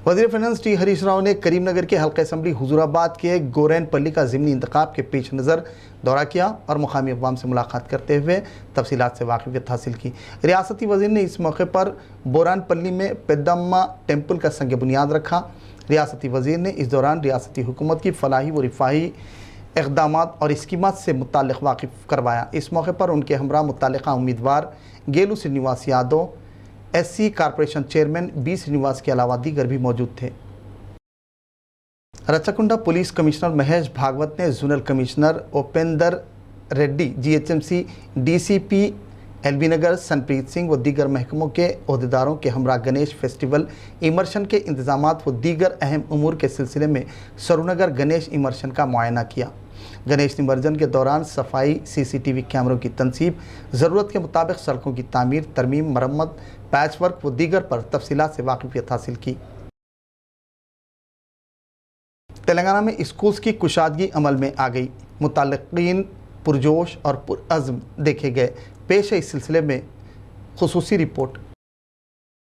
वज़ीर finance T Harish Rao ने करीमनगर के हल्का असम्बली हुजूराबाद के गोरैनपल्ली का ज़िमनी इंतखाब के पेश नज़र दौरा किया और मुकामी अवाम से मुलाकात करते हुए तफसीलात से वाकिफियत हासिल की। रियासती वज़ीर ने इस मौके पर बोरानपल्ली में पेद्दम्मा टेम्पल का संग बुनियाद रखा। रियासती वज़ीर ने इस दौरान रियासती हुकूमत की फलाही व रिफाही इक़दामात और स्कीमात से मुताल्लिक़ वाकिफ़ करवाया। इस मौके पर उनके हमरा मुतल्लिक़ा उम्मीदवार Gellu Srinivas Yadav, SC corporation chairman B Srinivas के अलावा दीगर भी मौजूद थे। रचकुंडा पुलिस कमिश्नर महेश भागवत ने zonal commissioner Upendra Reddy, GHMC DCP LB Nagar Sanpreet Singh व दीगर महकमों के अहदेदारों के हमरा गणेश फेस्टिवल इमर्शन के इंतजामात व दीगर अहम उमूर के सिलसिले में सरूनगर गणेश इमर्शन का मुआयना किया। गणेश निमज्जन के दौरान सफाई, सीसीटीवी कैमरों की तनसीब, ज़रूरत के मुताबिक सड़कों की तामीर, तरमीम, मरम्मत, पैच वर्क व दीगर पर तफसीलात से वाकिफियत हासिल की। तेलंगाना में स्कूल्स की कुशादगी अमल में आ गई। मुतल्लिकीन पुरजोश और पुरअज़्म देखे गए। पेश है इस सिलसिले में खुसूसी रिपोर्ट।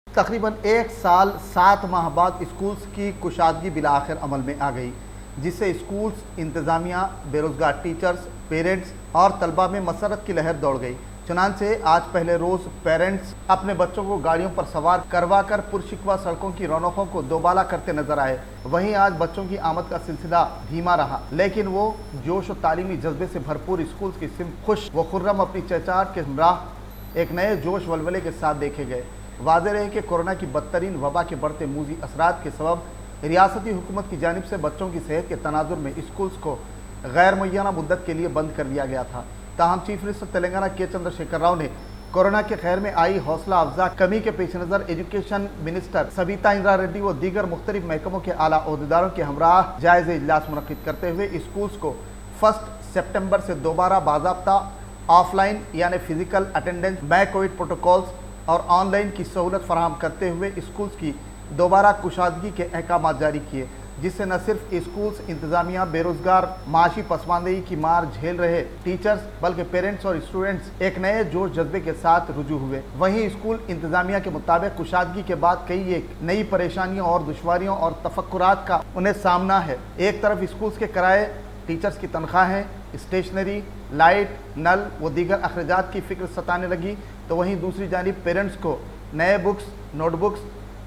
तकरीबन 1 साल 7 माह बाद स्कूल्स की कुशादगी बिलाखिर अमल में आ गई, जिससे स्कूल्स, इंतज़ामिया, बेरोज़गार टीचर्स, पेरेंट्स और तलबा में मसरत की लहर दौड़ गई। चुनांचे आज पहले रोज़ पेरेंट्स अपने बच्चों को गाड़ियों पर सवार करवा कर पुरशिकवा सड़कों की रौनकों को दोबाला करते नजर आए। वहीं आज बच्चों की आमद का सिलसिला धीमा रहा, लेकिन वो जोश और तालीमी जज्बे से भरपूर स्कूल्स की सिम खुश व खुर्रम अपनी चहचहाट के हमराह एक नए जोश वलवले के साथ देखे गए। वाज़ेह रहे कि कोरोना की बदतरीन वबा के बढ़ते मूजी असरात के सबब रियासती हुकूमत की जानिब से बच्चों की सेहत के तनाजुर में स्कूल्स को गैर मुय्यना मुद्दत के लिए बंद कर दिया गया था। ताहम चीफ मिनिस्टर तेलंगाना के चंद्रशेखर राव ने कोरोना के खैर में आई हौसला अफजा कमी के पेश नज़र एजुकेशन मिनिस्टर सबीता इंद्रा रेड्डी व दीगर मुख्तलिफ महकमों के आला अहदेदारों के हमराह जायज़ इजलास मुनक़िद करते हुए स्कूल्स को 1 सितंबर से दोबारा बाज़ाब्ता ऑफलाइन यानी physical attendance, back Covid protocols और ऑनलाइन की सहूलत फराहम करते हुए स्कूल्स की दोबारा कुशादगी के अहकाम जारी किए, जिससे न सिर्फ स्कूल्स, इंतज़ामिया, बेरोज़गार, माशी पसमानदगी की मार झेल रहे टीचर्स बल्कि पेरेंट्स और स्टूडेंट्स एक नए जोश जज्बे के साथ रुजू हुए। वहीं स्कूल इंतज़ामिया के मुताबिक कुशादगी के बाद कई एक नई परेशानियों और दुश्वारियों और तफक्कुरात का उन्हें सामना है। एक तरफ स्कूल्स के किराए, टीचर्स की तनख्वाहें, स्टेशनरी, लाइट, नल व दीगर अखराजात की फ़िक्र सताने लगी, तो वहीं दूसरी जानिब पेरेंट्स को नए books, notebooks,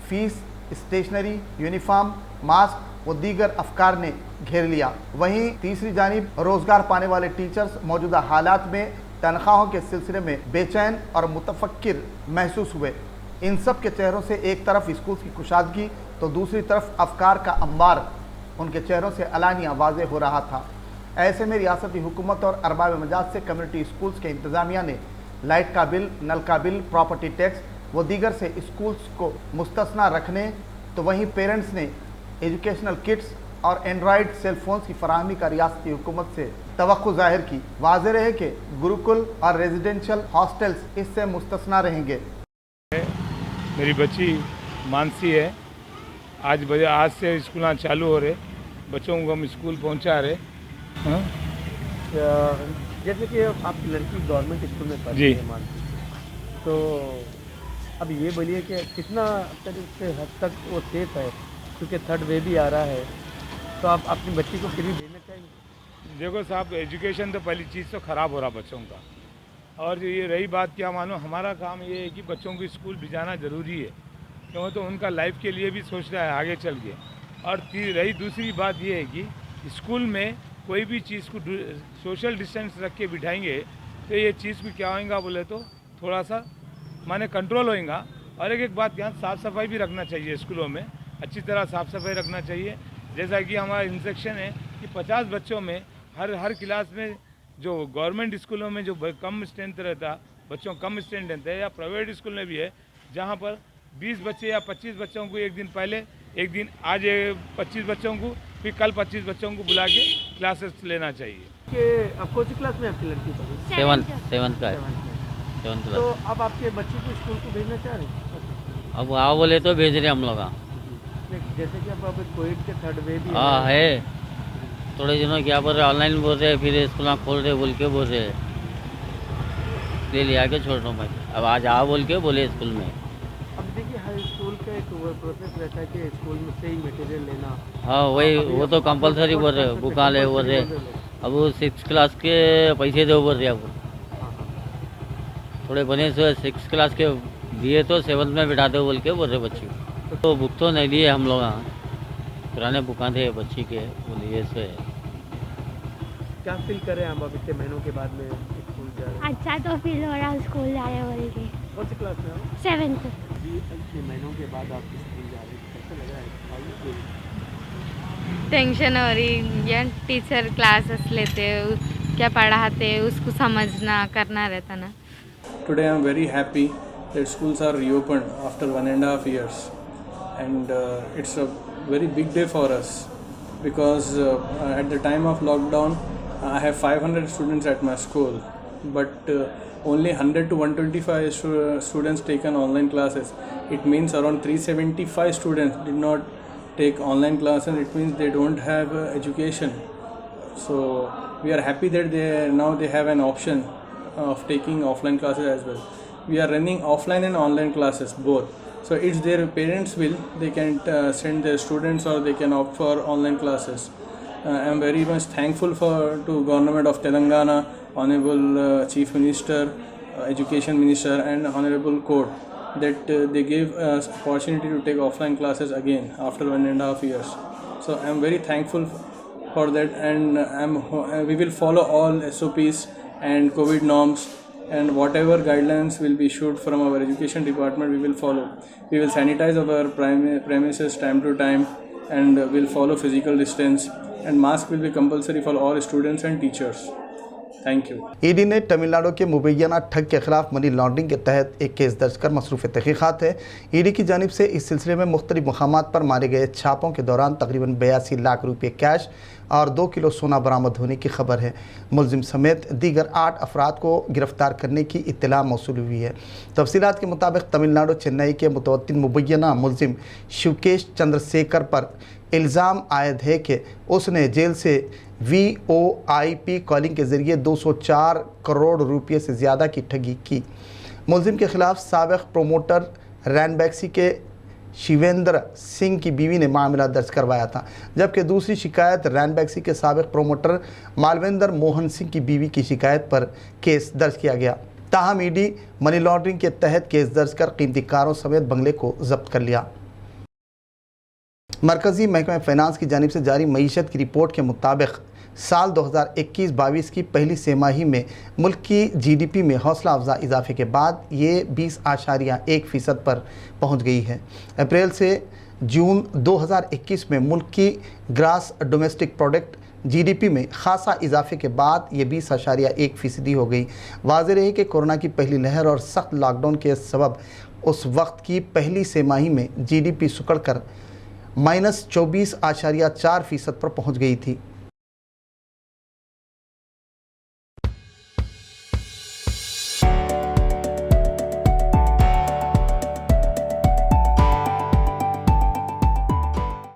fees, stationery, uniform, mask व दीगर अफकार ने घेर लिया। वहीं तीसरी जानिब रोज़गार पाने वाले टीचर्स मौजूदा हालात में तनख्वाहों के सिलसिले में बेचैन और मुतफक्किर महसूस हुए। इन सब के चेहरों से एक तरफ स्कूल्स की कुशादगी तो दूसरी तरफ अफकार का अंबार उनके चेहरों से अलानिया वाज़ेह हो रहा था। ऐसे में रियासती हुकूमत और अरबाब मजाज से कम्युनिटी स्कूल्स के इंतज़ामिया ने लाइट का बिल, नल का बिल, प्रॉपर्टी टैक्स व दीगर से स्कूल्स को मुस्तस्ना रखने, तो वहीं पेरेंट्स ने एजुकेशनल किट्स और एंड्रॉयड सेल फोन्स की फराहमी का रियासती हुकूमत से तवक्को जाहिर की। वाज़ेह रहे कि गुरुकुल और रेजिडेंशियल हॉस्टल्स इससे मुस्तस्ना रहेंगे। मेरी बच्ची मानसी है। आज से स्कूल चालू हो रहे, बच्चों को हम स्कूल पहुंचा रहे। जैसे कि आपकी लड़की गवर्नमेंट स्कूल में पढ़ती है मानसी, तो अब ये बोलिए कि कितना हद तक वो सेफ है, क्योंकि 3rd वेव भी आ रहा है, तो आप अपनी बच्ची को फ्री भेजना चाहिए। देखो साहब, एजुकेशन तो पहली चीज़ तो ख़राब हो रहा बच्चों का, और ये रही बात क्या मानो, हमारा काम ये है कि बच्चों को स्कूल भिजाना ज़रूरी है, क्यों तो उनका लाइफ के लिए भी सोचना है आगे चल के। और रही दूसरी बात ये है कि स्कूल में कोई भी चीज़ को सोशल डिस्टेंस रख के बिठाएंगे तो ये चीज़ भी क्या होगा बोले तो थोड़ा सा माने कंट्रोल होएगा। और एक बात यहाँ साफ़ सफाई भी रखना चाहिए, स्कूलों में अच्छी तरह साफ़ सफाई रखना चाहिए। जैसा कि हमारा इंस्ट्रक्शन है कि 50 बच्चों में हर क्लास में, जो गवर्नमेंट स्कूलों में जो कम स्ट्रेंथ रहता, बच्चों कम स्ट्रेंथ रहते हैं, या प्राइवेट स्कूल में भी है जहाँ पर 20 बच्चे या 25 बच्चों को एक दिन पहले, एक दिन आज 25 बच्चों को, फिर कल 25 बच्चों को बुला के क्लासेस लेना चाहिए। कि अब कौन सी क्लास में आपकी लड़की पढ़ी? 7th का। तो अब आपके बच्चे को स्कूल को भेजना चाह रहे हैं? अब आओ बोले तो भेज रहे हम लोग। जैसे कि अब कोविड के 3rd वेव भी है, थोड़े दिनों क्या बोल रहे, ऑनलाइन बोल रहे, फिर स्कूल खोल रहे बोल के बोल रहे, ले लिया के छोड़ रहा हूँ भाई। अब आज आओ बोल के बोले स्कूल में। अब देखिए हर स्कूल का एक प्रोसेस रहता है कि स्कूल में से ही मटेरियल लेना। हाँ वही, अभी वो तो आप कंपलसरी बोल रहे compulsory बुका ले बोल रहे। बोल रहे। अब वो 6 क्लास के पैसे दो बोल रहे आपको। हाँ हाँ। थोड़े बने से 6 क्लास के दिए तो 7th में बिठा दो बोल के बोल रहे बच्ची को। तो बुक तो नहीं लिए हम लोग, यहाँ पुराने बुका थे बच्ची के, वो लिए से। क्या फील कर रहे हैं आप अब इतने महीनों के बाद में स्कूल जा रहे हैं? अच्छा तो फील हो रहा है स्कूल जा रहे बोल के। कौन सी क्लास में आप? 7th। जी इतने महीनों के बाद आप स्कूल जा रहे हैं, कैसा लग रहा है? How you feel? टेंशन हो रही है, टीचर क्लासेस लेते क्या पढ़ाते उसको समझना करना रहता ना। Today I am very happy that schools are reopened after 1.5 years, and it's a very big day for us because at the time of lockdown I have 500 students at my school, but only 100 to 125 students taken online classes. It means around 375 students did not take online classes. It means they don't have education. So we are happy that they have an option of taking offline classes as well. We are running offline and online classes both. So it's their parents' will. They can send their students or they can opt for online classes. I am very much thankful to Government of Telangana, Honorable Chief Minister, Education Minister and Honorable Court that they gave us opportunity to take offline classes again after 1.5 years. So I am very thankful for that, and we will follow all SOPs and COVID norms, and whatever guidelines will be issued from our education department we will follow. We will sanitize our premises time to time, and will follow physical distance, and mask will be compulsory for all students and teachers. Thank you. ED ने तमिलनाडु के मुबैना ठग के खिलाफ money laundering के तहत एक case दर्ज कर मसरूफ़ तहक़ीक़ात है। ईडी की जानिब से इस सिलसिले में मुख्तलिफ मकामात पर मारे गए छापों के दौरान तकरीबन 82 लाख रुपये कैश और 2 किलो सोना बरामद होने की खबर है। मुलजिम समेत दीगर 8 अफराद को गिरफ्तार करने की इत्तला मौसूल हुई है। तफसीलात के मुताबिक तमिलनाडु चेन्नई के मुतवत्तिन मुबैना मुलजिम शिवकेश चंद्रशेखर पर इल्ज़ाम आयद है कि उसने जेल से VOIP कॉलिंग के ज़रिए 204 करोड़ रुपये से ज़्यादा की ठगी की। मुलजिम के ख़िलाफ़ साबिक़ प्रोमोटर रैनबैक्सी के शिवेंद्र सिंह की बीवी ने मामला दर्ज करवाया था, जबकि दूसरी शिकायत रैनबैक्सी के साबिक़ प्रोमोटर मालवेंद्र मोहन सिंह की बीवी की शिकायत पर केस दर्ज किया गया। ताहम ईडी मनी लॉन्ड्रिंग के तहत केस दर्ज कर कीमती कारों समेत बंगले को जब्त कर लिया। मरकज़ी महकमा फ़ाइनेंस की जानिब से जारी मईशत की रिपोर्ट के मुताबिक साल 2021-22 की पहली तिमाही में मुल्क की GDP में हौसला अफजा इजाफे के बाद ये 20.1% पर पहुंच गई है। अप्रैल से जून 2021 में मुल्क की ग्रास डोमेस्टिक प्रोडक्ट GDP में खासा इजाफे के बाद ये 20.1% हो गई। वाज़ेह रहे कि कोरोना की पहली लहर और सख्त लॉकडाउन के सबब उस वक्त की पहली तिमाही में GDP सुकड़ कर -24.4% पर पहुँच गई थी।